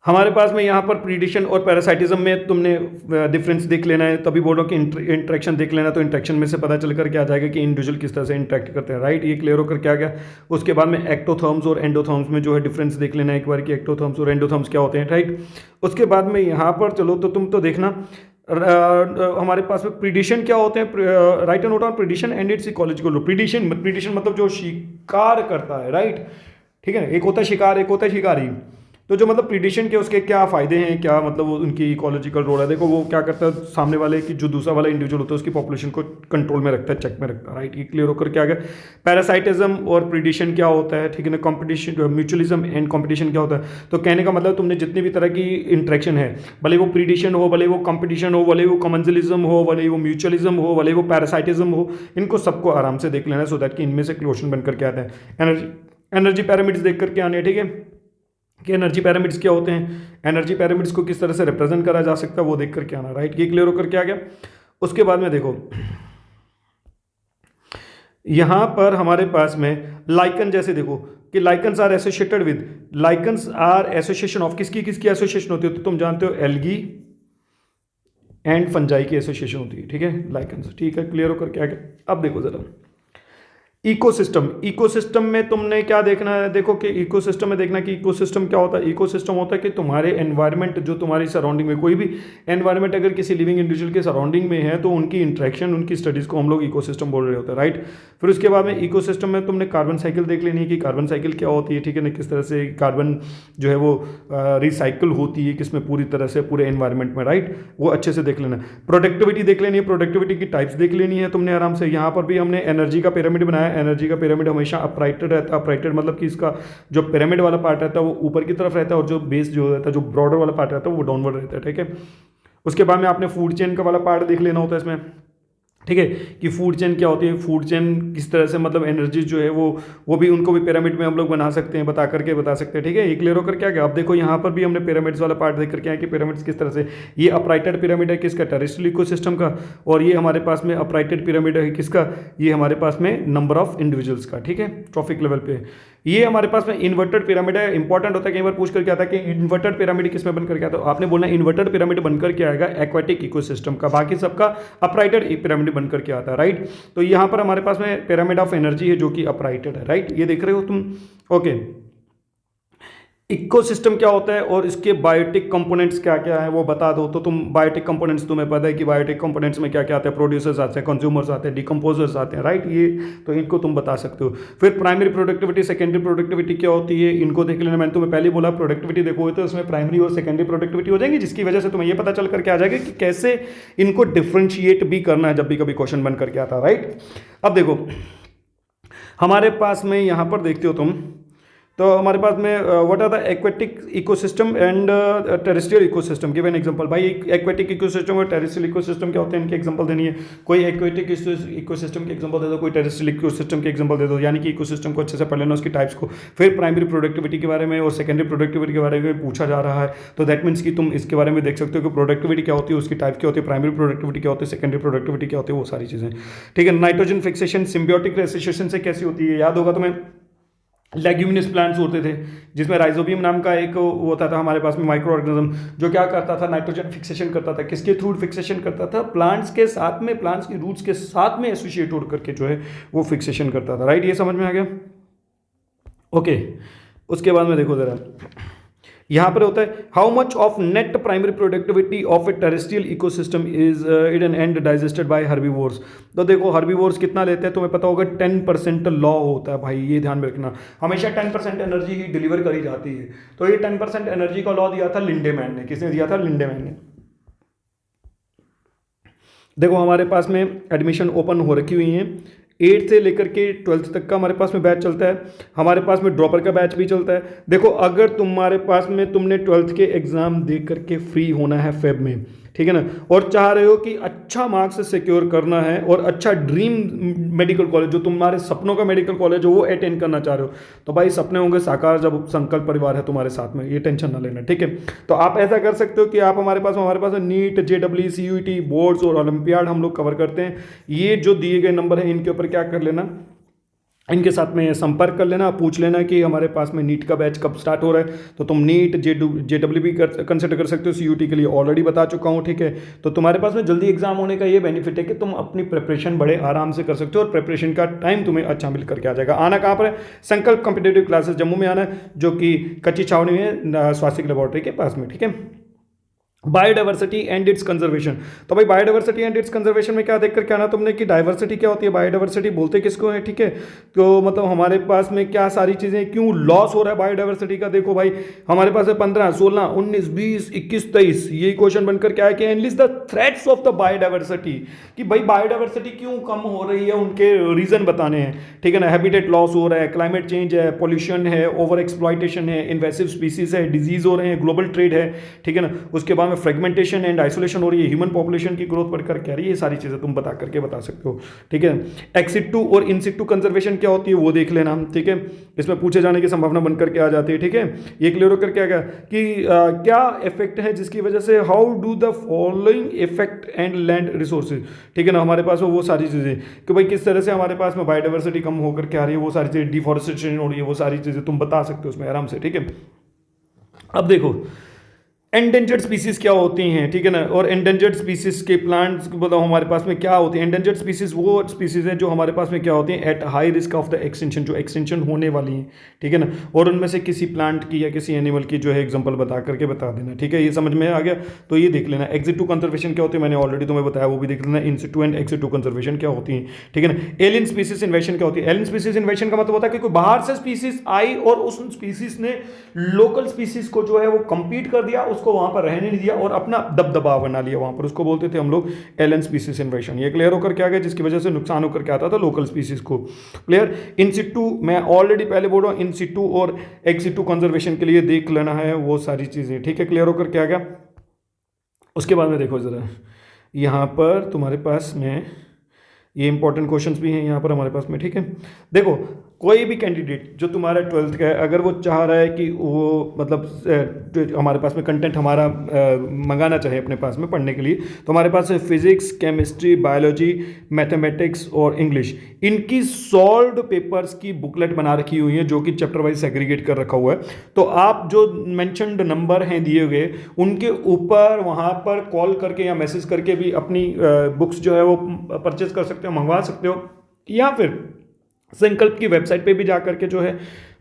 हमारे पास में यहाँ पर प्रीडिशन और पैरासाइटिज्म में तुमने डिफरेंस देख लेना है, तभी बोलो कि इंटरेक्शन देख लेना। तो इंटरेक्शन में से पता चल कर के आ जाएगा कि इंडिविजुअल किस तरह से इंटरेक्ट करते हैं। राइट, ये क्लियर होकर क्या गया। उसके बाद में एक्टोथर्म्स और एंडोथर्म्स में जो है डिफरेंस देख लेना है एक बार कि एक्टोथर्म्स और एंडोथर्म्स क्या होते हैं। राइट, उसके बाद में यहाँ पर चलो तो तुम तो देखना हमारे पास में प्रीडिशन क्या होते हैं। Write note on predation and its ecological role. Predation मतलब जो शिकार करता है। राइट, ठीक है, एक होता है शिकार, एक होता है शिकारी। तो जो मतलब प्रीडिशन के उसके क्या फ़ायदे हैं, क्या मतलब वो उनकी इकोलॉजिकल रोल है। देखो वो क्या करता है, सामने वाले की जो दूसरा वाला इंडिविजुअल होता है उसकी पॉपुलेशन को कंट्रोल में रखता है, चेक में रखता है। राइट, ये क्लियर होकर क्या गया। पैरासाइटिज्म और प्रीडिशन क्या होता है, ठीक है ना। कॉम्पिटिशन, म्यूचुअलिज्म एंड कॉम्पिटिशन क्या होता है। तो कहने का मतलब तुमने जितनी भी तरह की इंटरेक्शन है, भले वो प्रीडिशन हो, भले वो कॉम्पिटिशन हो, भले वो कॉमन्सलिज्म हो, भले वो म्यूचुअलिज्म हो, भले वो पैरासाइटिज्म हो, इनको सबको आराम से देख लेना, सो दैट कि इनमें से क्वेश्चन बन करके आते हैं। एनर्जी पैरामीटर्स देख करके आने, ठीक है, कि एनर्जी पैरामिड्स क्या होते हैं, एनर्जी पैरामिड्स को किस तरह से रिप्रेजेंट करा जा सकता है, वो देख करके आना। राइट, ये क्लियर होकर क्या गया। उसके बाद में देखो यहां पर हमारे पास में लाइकन, जैसे देखो कि lichens are associated with, lichens are association of, किसकी किसकी एसोसिएशन होती है? तो तुम जानते हो एल्गी एंड फंजाई की एसोसिएशन होती है। ठीक है, लाइकन्स, ठीक है, क्लियर होकर क्या गया। अब देखो जरा इकोसिस्टम, इकोसिस्टम में तुमने क्या देखना है, देखो कि इकोसिस्टम में देखना कि इकोसिस्टम क्या होता है। इकोसिस्टम होता है कि तुम्हारे एनवायरनमेंट, जो तुम्हारी सराउंडिंग में कोई भी एनवायरनमेंट अगर किसी लिविंग इंडिविजुअल के सराउंडिंग में है तो उनकी इंट्रैक्शन, उनकी स्टडीज़ को हम लोग इकोसिस्टम बोल रहे होते हैं, राइट। फिर उसके बाद में इकोसिस्टम में तुमने कार्बन साइकिल देख लेनी है कि कार्बन साइकिल क्या होती है, ठीक है ना, किस तरह से कार्बन जो है वो रिसाइकिल होती है किसमें, पूरी तरह से पूरे एनवायरनमेंट में, राइट, वो अच्छे से देख लेना। प्रोडक्टिविटी देख लेनी है, प्रोडक्टिविटी की टाइप्स देख लेनी है तुमने आराम से। यहाँ पर भी हमने एनर्जी का पिरामिड बनाया। एनर्जी का पिरामिड हमेशा अपराइटेड रहता है। अपराइटेड मतलब कि इसका जो पिरामिड वाला पार्ट रहता है वो ऊपर की तरफ रहता है और जो बेस जो रहता है, जो ब्रॉडर वाला पार्ट रहता है वो डाउनवर्ड रहता है, ठीक है। उसके बाद में आपने फूड चेन का वाला पार्ट देख लेना होता है इसमें, ठीक है, कि फूड चेन क्या होती है, फूड चेन किस तरह से मतलब एनर्जी जो है वो भी उनको भी पिरामिड में हम लोग बना सकते हैं, बता करके बता सकते हैं, ठीक है। ये क्लियर होकर क्या गया। अब देखो यहाँ पर भी हमने पिरामिड्स वाला पार्ट देख करके आया कि पिरामिड्स किस तरह से, ये अपराइटेड पिरामिड है किसका, टेरेस्ट्रियल इकोसिस्टम का, और ये हमारे पास में अपराइटेड पिरामिड है किसका, ये हमारे पास में नंबर ऑफ इंडिविजुअल्स का, ठीक है, ट्रॉफिक लेवल पे। ये हमारे पास में इन्वर्टेड पिरामिड है। इंपॉर्टेंट होता है, कई बार पूछ करके आता है कि इन्वर्टेड पिरामिड किस में बनकर के आता है, तो आपने बोलना इन्वर्टेड पिरामिड बनकर के आएगा एक्वाटिक इकोसिस्टम का, बाकी सबका अपराइटेड पिरामिड बनकर के आता है, राइट। तो यहाँ पर हमारे पास में पिरामिड ऑफ एनर्जी है जो कि अपराइटेड है, राइट, ये देख रहे हो तुम, ओके। इकोसिस्टम क्या होता है और इसके बायोटिक कंपोनेंट्स क्या क्या है वो बता दो। तो तुम बायोटिक कंपोनेंट्स, तुम्हें पता है कि बायोटिक कंपोनेंट्स में क्या क्या आते हैं, प्रोड्यूसर्स आते हैं, कंज्यूमर्स आते हैं, डिकम्पोजर्स आते हैं, राइट, ये तो इनको तुम बता सकते हो। फिर प्राइमरी प्रोडक्टिविटी, सेकेंडरी प्रोडक्टिविटी क्या होती है, इनको देख लेना। मैंने तुम्हें पहले बोला प्रोडक्टिविटी देखोगे तो उसमें प्राइमरी और सेकेंडरी प्रोडक्टिविटी हो जाएंगी, जिसकी वजह से तुम्हें ये पता चल करके आ जाएगा कि कैसे इनको डिफ्रेंशिएट भी करना है जब भी कभी क्वेश्चन बन करके आता है, राइट। अब देखो हमारे पास में यहाँ पर देखते हो तुम, तो हमारे पास में what are the aquatic ecosystem and terrestrial ecosystem. Give an example. भाई एक्वेटिक इकोसिस्टम और टेरेस्ट्रियल इकोसिस्टम क्या होते हैं, इनके एग्जांपल देनी है। कोई एक्वेटिक इकोसिस्टम के एग्जांपल दे दो, कोई टेरेस्ट्रियल इकोसिस्टम के एग्जांपल दे दो, यानी कि इकोसिस्टम को अच्छे से पढ़ लेना, उसकी टाइप्स को। फिर प्राइमरी प्रोडक्टिविटी के बारे में और सेकेंडरी प्रोडक्टिविटी के बारे में पूछा जा रहा है, तो दैट मीन्स कि तुम इसके बारे में देख सकते हो कि प्रोडक्टिविटी क्या होती है, उसकी टाइप क्या होती है, प्राइमरी प्रोडक्टिविटी क्या होती है, सेकेंडरी प्रोडक्टिविटी क्या होती है, वो सारी चीज़ें, ठीक है। नाइट्रोजन फिक्सेशन सिम्बियोटिक रेसिस्टेशन से कैसी होती है, याद होगा तुम्हें, लेग्यूमिनस प्लांट्स होते थे जिसमें राइजोबियम नाम का एक होता था हमारे पास में माइक्रो ऑर्गेनिज्म, जो क्या करता था, नाइट्रोजन फिक्सेशन करता था। किसके थ्रू फिक्सेशन करता था, प्लांट्स के साथ में, प्लांट्स की रूट्स के साथ में एसोसिएट होकर करके जो है वो फिक्सेशन करता था, राइट। ये समझ में आ गया, ओके। उसके बाद में देखो जरा, यहाँ पर होता है how much of net primary productivity of A terrestrial ecosystem is Eden and digested by herbivores. तो देखो हर्बीवोर्स कितना लेते हैं, तुम्हें पता होगा 10% लॉ होता है भाई, ये ध्यान में रखना, हमेशा 10% एनर्जी ही डिलीवर करी जाती है। तो ये 10% एनर्जी का लॉ दिया था लिंडेमैन ने। किसने दिया था, लिंडेमैन ने। देखो हमारे पास में एडमिशन ओपन हो रखी हुई है, 8 से लेकर के 12th तक का हमारे पास में बैच चलता है। हमारे पास में ड्रॉपर का बैच भी चलता है। देखो अगर तुम्हारे पास में तुमने 12th के एग्ज़ाम दे करके फ्री होना है फेब में, ठीक है ना, और चाह रहे हो कि अच्छा मार्क्स सिक्योर करना है और अच्छा ड्रीम मेडिकल कॉलेज, जो तुम्हारे सपनों का मेडिकल कॉलेज हो वो अटेंड करना चाह रहे हो, तो भाई सपने होंगे साकार जब संकल्प परिवार है तुम्हारे साथ में, ये टेंशन ना लेना, ठीक है। तो आप ऐसा कर सकते हो कि आप हमारे पास नीट, JEE, CUET, बोर्ड्स और ओलंपियाड हम लोग कवर करते हैं। ये जो दिए गए नंबर हैं इनके ऊपर क्या कर लेना, इनके साथ में संपर्क कर लेना, पूछ लेना कि हमारे पास में नीट का बैच कब स्टार्ट हो रहा है। तो तुम नीट, JEE भी कंसिडर कर सकते हो, CUT के लिए ऑलरेडी बता चुका हूँ, ठीक है। तो तुम्हारे पास में जल्दी एग्जाम होने का ये बेनिफिट है कि तुम अपनी प्रिपरेशन बड़े आराम से कर सकते हो और प्रिपरेशन का टाइम तुम्हें अच्छा मिल करके आ जाएगा। आना कहाँ पर है, संकल्प कॉम्पिटिटिव क्लासेस जम्मू में आना है, जो कि कच्ची छावनी में स्वास्थ्य लेबोरेटरी के पास में, ठीक है। Biodiversity and it's conservation. तो भाई बायोडाइवर्सिटी एंड इट्स कंजर्वेशन में क्या देख करके आना तुमने कि डाइवर्सिटी क्या होती है, बायोडाइवर्सिटी बोलते किसको है, ठीक है। तो मतलब हमारे पास में क्या सारी चीज़ें क्यों लॉस हो रहा है बायोडाइवर्सिटी का। देखो भाई हमारे पास है 15, 16, 19, 20, 21, 23, ये क्वेश्चन बनकर क्या है कि analysis the threats of the biodiversity, कि भाई बायोडाइवर्सिटी क्यों कम हो रही है, उनके रीजन बताने हैं, ठीक है ना। हैबिटेट लॉस हो रहा है, क्लाइमेट चेंज है, पॉल्यूशन है, ओवर एक्सप्लॉयटेशन है, इन्वेसिव स्पीसीज है, डिजीज हो रहे हैं, ग्लोबल ट्रेड है, ठीक है ना। उसके बाद फ्रेगमेंटेशन एंड आइसोलेशन हो रही है, ह्यूमन पॉपुलेशन की ग्रोथ बढ़कर क्या रही है, ये सारी चीजें तुम बता करके बता सकते हो, ठीक है। एक्सिटू और इनसिटू कंजर्वेशन क्या होती है वो देख लेना, ठीक है। इसमें पूछे जाने की संभावना बनकर के आ जाती है, ठीक है। ये क्लियर होकर क्या गया कि क्या इफेक्ट है जिसकी वजह से, how do the following effect and land resources, ठीक है ना। हमारे पास वो सारी चीजें कि भाई किस तरह से हमारे पास में बायोडाइवर्सिटी कम होकर के आ रही है, वो सारी चीजें, डिफॉरेस्टेशन हो रही है, वो सारी चीजें तुम बता सकते हो उसमें आराम से, ठीक है। अब देखो एंडेंजर्ड स्पीसीज क्या होती हैं, ठीक है ना, और एंडेंजर्ड स्पीसीज के प्लांट्स बताओ हमारे पास में क्या होती हैं। एंडेंजर्ड स्पीसीज वो स्पीसीज हैं जो हमारे पास में क्या होती हैं at high risk of the extension, जो एक्सटेंशन होने वाली हैं, ठीक है ना, और उनमें से किसी प्लांट की या किसी एनिमल की जो है एग्जांपल बता करके बता देना, ठीक है, ये समझ में आ गया। तो ये देख लेना एक्स टू कंजर्वेशन क्या होती है, मैंने ऑलरेडी तुम्हें बताया, वो भी देख लेना। In situ and ex situ conservation क्या होती है, ठीक है ना। एलियन स्पीसीज इन्वेशन क्या होती है। एलियन स्पीसीज इन्वेशन का मतलब होता है कि कोई बाहर से स्पीसीज आई और उस स्पीसीज ने लोकल स्पीसीज को जो है वो कंपीट कर दिया, उसको वहां पर रहने नहीं दिया और अपना दबदबा बना लिया वहां पर, उसको बोलते थे हम लोग एलियन स्पीसीज इन्वेशन। ये क्लियर होकर क्या गया, जिसकी वजह से नुकसान होकर क्या आता था लोकल स्पीसीज को। क्लियर। इन सिटू मैं ऑलरेडी पहले बोल रहा हूं, इन सिटू और एक्स सिटू कंजर्वेशन के लिए देख लेना है वो सारी चीजें, ठीक है। क्लियर होकर क्या गया। उसके बाद में देखो जरा यहां पर तुम्हारे पास में ये इंपॉर्टेंट क्वेश्चंस भी हैं यहाँ पर हमारे पास में, ठीक है। देखो कोई भी कैंडिडेट जो तुम्हारा 12th का है, अगर वो चाह रहा है कि वो मतलब हमारे पास में कंटेंट हमारा मंगाना चाहे अपने पास में पढ़ने के लिए, तो हमारे पास है फिजिक्स, केमिस्ट्री, बायोलॉजी, मैथमेटिक्स और इंग्लिश, इनकी सॉल्व्ड पेपर्स की बुकलेट बना रखी हुई है जो कि चैप्टर वाइज सेग्रीगेट कर रखा हुआ है। तो आप जो मेंशन्ड नंबर हैं दिए हुए, उनके ऊपर वहाँ पर कॉल करके या मैसेज करके भी अपनी बुक्स जो है वो परचेज कर सकते हो, मंगवा सकते हो, या फिर संकल्प की वेबसाइट पे भी जा करके जो है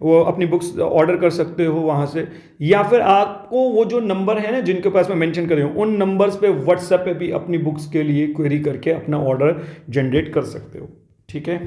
वो अपनी बुक्स ऑर्डर कर सकते हो वहाँ से, या फिर आपको वो जो नंबर है ना जिनके पास मैं मेंशन कर रही हूँ, उन नंबर्स पे व्हाट्सएप पे भी अपनी बुक्स के लिए क्वेरी करके अपना ऑर्डर जनरेट कर सकते हो, ठीक है।